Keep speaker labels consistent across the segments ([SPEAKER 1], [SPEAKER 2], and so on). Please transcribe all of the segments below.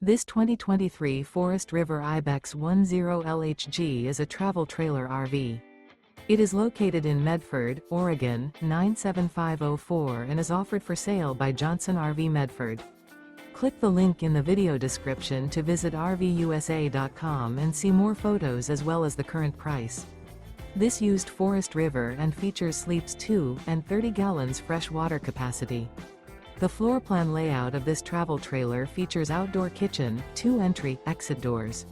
[SPEAKER 1] This 2023 Forest River IBEX 10LHG is a travel trailer RV. It is located in Medford, Oregon, 97504 and is offered for sale by Johnson RV Medford. Click the link in the video description to visit RVUSA.com and see more photos as well as the current price. This used Forest River and features sleeps 2 and 30 gallons fresh water capacity. The floor plan layout of this travel trailer features outdoor kitchen, 2 entry/exit doors.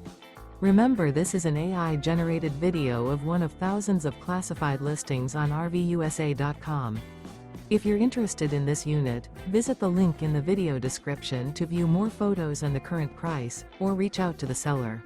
[SPEAKER 1] Remember, this is an AI-generated video of one of thousands of classified listings on RVUSA.com. If you're interested in this unit, visit the link in the video description to view more photos and the current price, or reach out to the seller.